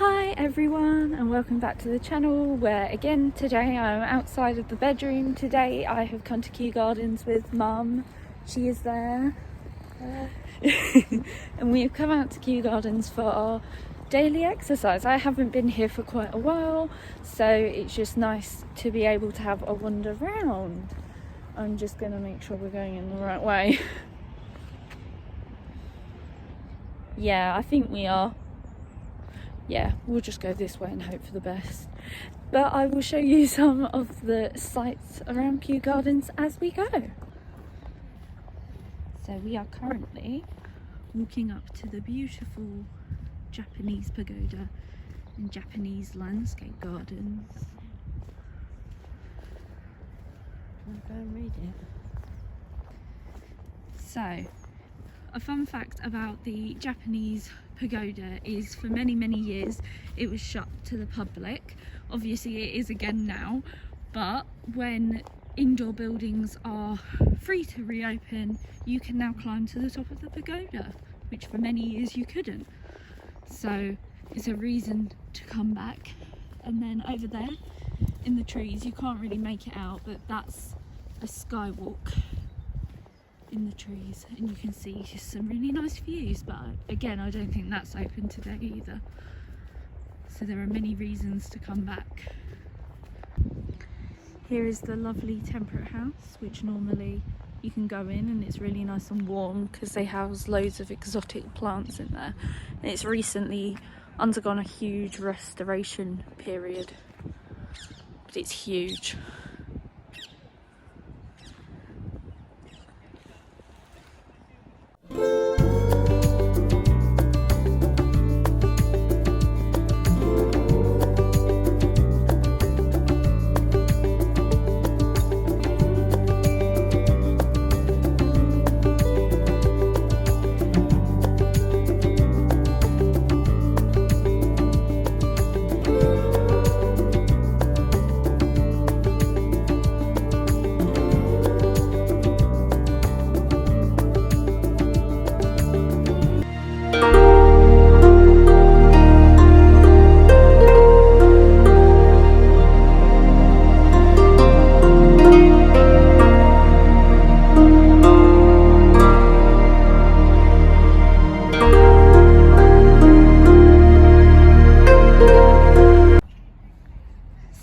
Hi everyone and welcome back to the channel, where again today I'm outside of the bedroom. Today I have come to Kew Gardens with Mum. She is there. And we have come out to Kew Gardens for our daily exercise. I haven't been here for quite a while, so it's just nice to be able to have a wander around. I'm just going to make sure we're going in the right way. Yeah, I think we are. Yeah, we'll just go this way and hope for the best. But I will show you some of the sights around Kew Gardens as we go. So we are currently walking up to the beautiful Japanese Pagoda and Japanese landscape gardens. I'll go and read it. So, a fun fact about the Japanese Pagoda is for many years it was shut to the public. Obviously it is again now, but when indoor buildings are free to reopen, you can now climb to the top of the pagoda, which for many years you couldn't. So it's a reason to come back. And then over there in the trees, you can't really make it out, but that's a skywalk in the trees, and you can see just some really nice views, but again I don't think that's open today either, so there are many reasons to come back. Here is the lovely temperate house, which normally you can go in and it's really nice and warm because they house loads of exotic plants in there, and it's recently undergone a huge restoration period, but it's huge.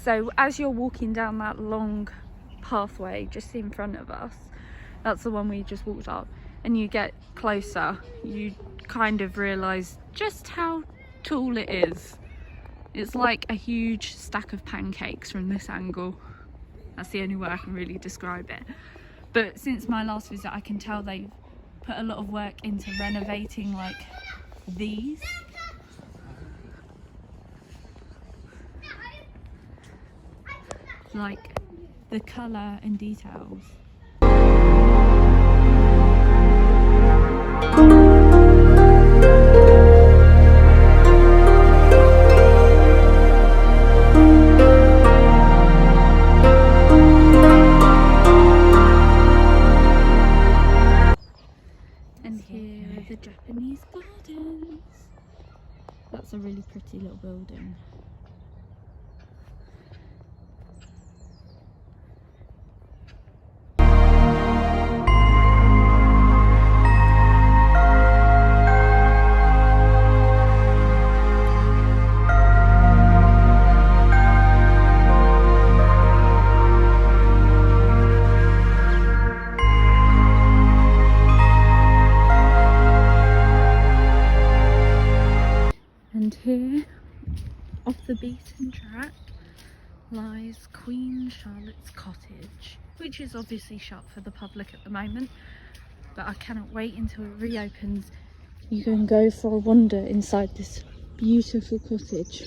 So as you're walking down that long pathway just in front of us, that's the one we just walked up, and you get closer, you kind of realise just how tall it is. It's like a huge stack of pancakes from this angle. That's the only way I can really describe it. But since my last visit, I can tell they've put a lot of work into renovating like these. Like the colour and details. And here are the Japanese Gardens. That's a really pretty little building. And here, off the beaten track, lies Queen Charlotte's Cottage, which is obviously shut for the public at the moment, but I cannot wait until it reopens. You can go for a wander inside this beautiful cottage.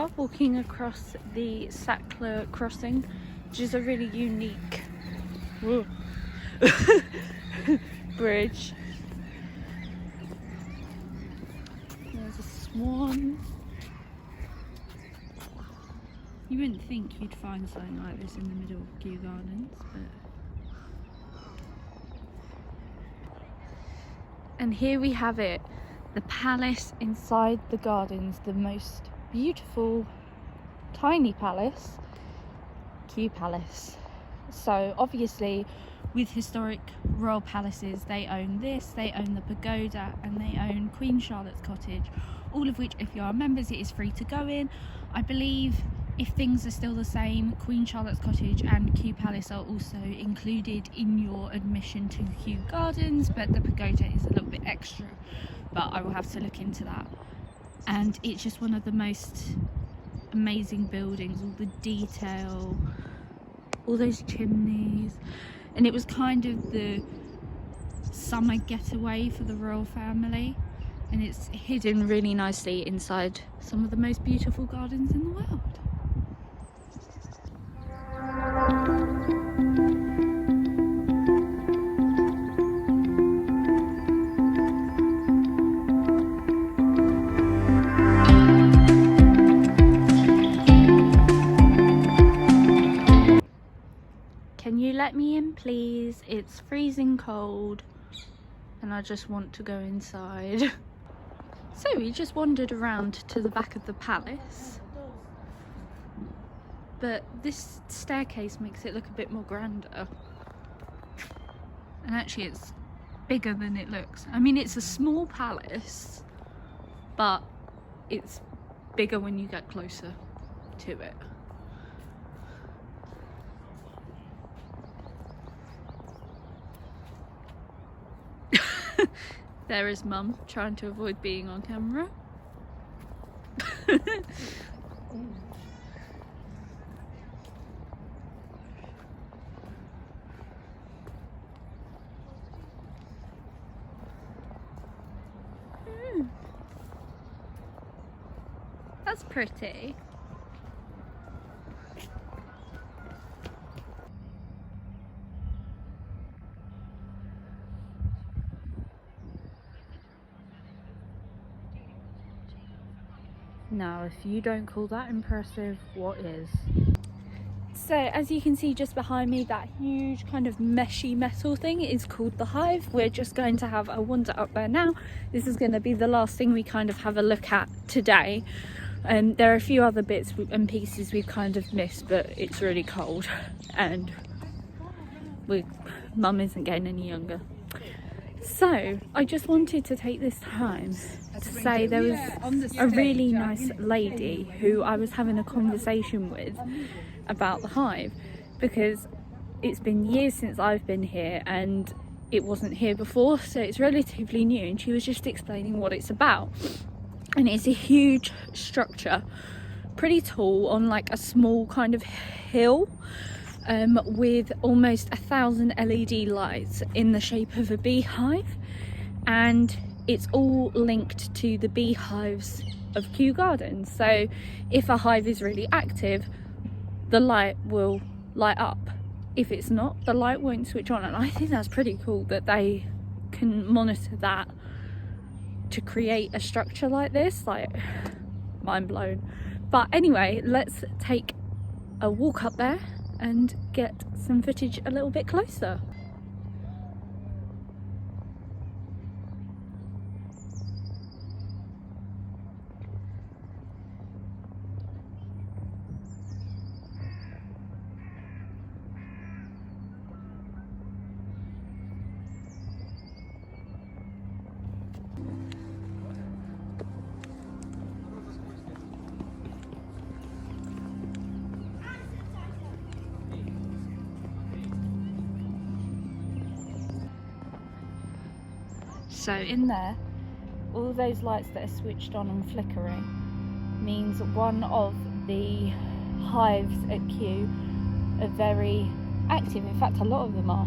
are walking across the Sackler crossing, which is a really unique bridge. There's a swan. You wouldn't think you'd find something like this in the middle of Kew Gardens, but... And here we have it, the palace inside the gardens, the most beautiful tiny palace, Kew Palace. So obviously with historic royal palaces, they own this, they own the pagoda, and they own Queen Charlotte's Cottage, all of which, if you are members, it is free to go in. I believe if things are still the same, Queen Charlotte's Cottage and Kew Palace are also included in your admission to Kew Gardens, but the pagoda is a little bit extra, but I will have to look into that. And it's just one of the most amazing buildings, all the detail, all those chimneys, and it was kind of the summer getaway for the royal family, and it's hidden really nicely inside some of the most beautiful gardens in the world. Can you let me in, please? It's freezing cold and I just want to go inside. So we just wandered around to the back of the palace, but this staircase makes it look a bit more grander, and actually it's bigger than it looks. I mean, it's a small palace, but it's bigger when you get closer to it. There is Mum trying to avoid being on camera. That's pretty. Now, if you don't call that impressive, what is? So, as you can see just behind me, that huge kind of meshy metal thing is called the Hive. We're just going to have a wander up there now. This is going to be the last thing we kind of have a look at today. There are a few other bits and pieces we've kind of missed, but it's really cold and Mum isn't getting any younger. So I just wanted to take this time to say there was a really nice lady who I was having a conversation with about the Hive, because it's been years since I've been here and it wasn't here before, so it's relatively new, and she was just explaining what it's about. And it's a huge structure, pretty tall, on like a small kind of hill, with almost 1,000 LED lights in the shape of a beehive, and it's all linked to the beehives of Kew Gardens. So if a hive is really active, the light will light up. If it's not, the light won't switch on, and I think that's pretty cool that they can monitor that to create a structure like this. Like, mind blown. But anyway, let's take a walk up there and get some footage a little bit closer. So in there, all those lights that are switched on and flickering means one of the hives at Kew are very active. In fact, a lot of them are.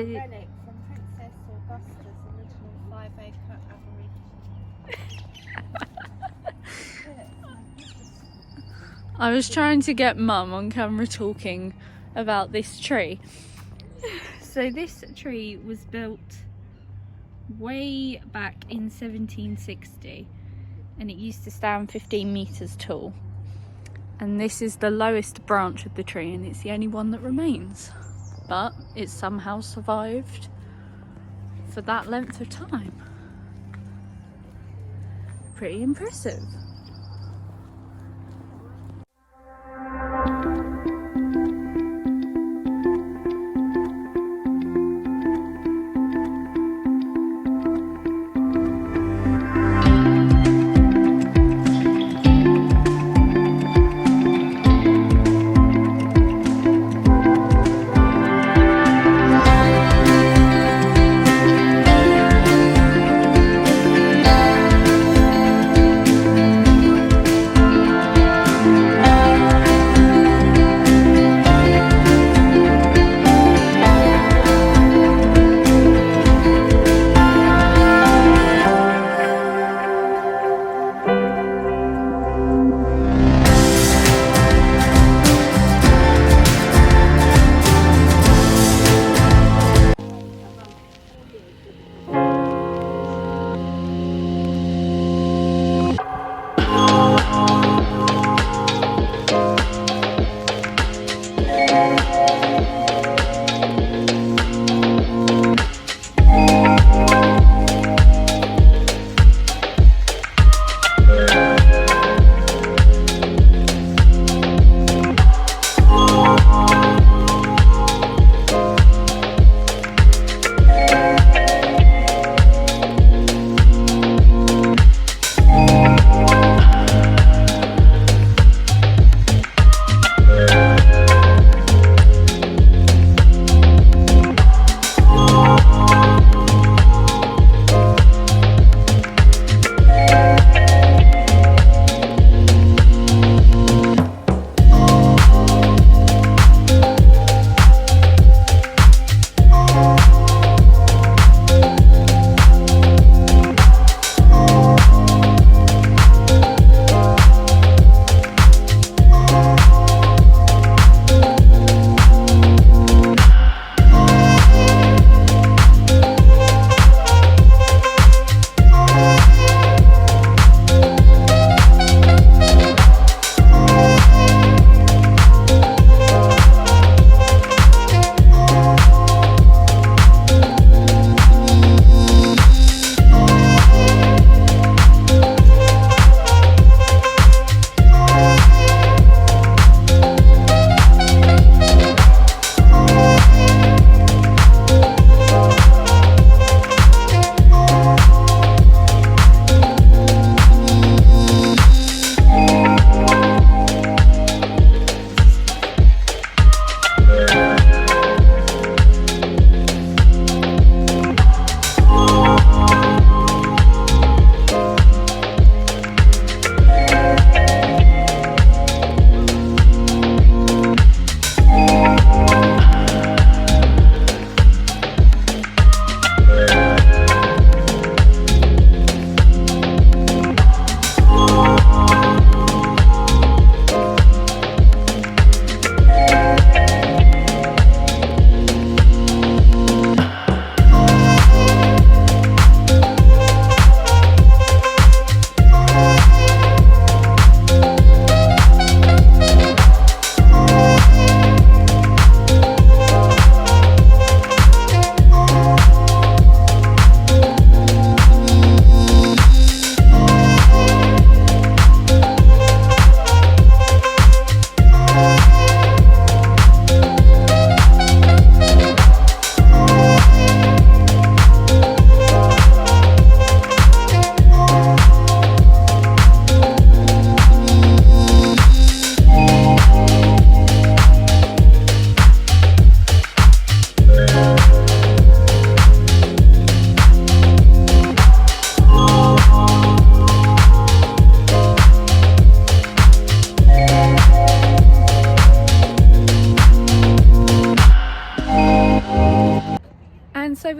the relic from Princess Augusta's original 5-acre aborigine. I was trying to get Mum on camera talking about this tree. So this tree was built way back in 1760 and it used to stand 15 meters tall. And this is the lowest branch of the tree and it's the only one that remains. But it somehow survived for that length of time. Pretty impressive.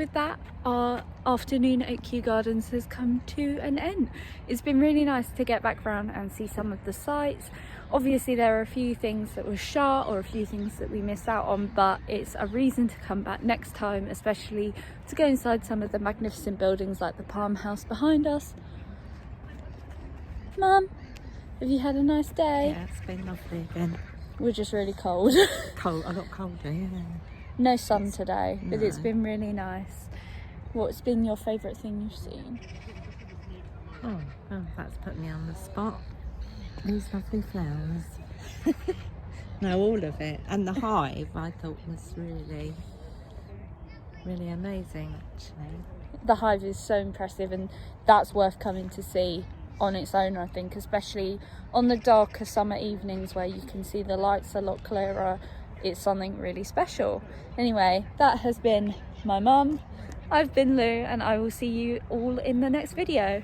with that, our afternoon at Kew Gardens has come to an end. It's been really nice to get back round and see some of the sights. Obviously there are a few things that were shot or a few things that we missed out on, but it's a reason to come back next time, especially to go inside some of the magnificent buildings like the Palm House behind us. Mum, have you had a nice day? Yeah, it's been lovely again. We're just really cold. Cold, I got colder, yeah. No sun today, but it's No. been really nice. What's been your favourite thing you've seen? Oh, that's put me on the spot. These lovely flowers. No, all of it. And the Hive, I thought was really, really amazing, actually. The Hive is so impressive, and that's worth coming to see on its own, I think, especially on the darker summer evenings where you can see the lights a lot clearer. It's something really special. Anyway, that has been my mum. I've been Lou, and I will see you all in the next video.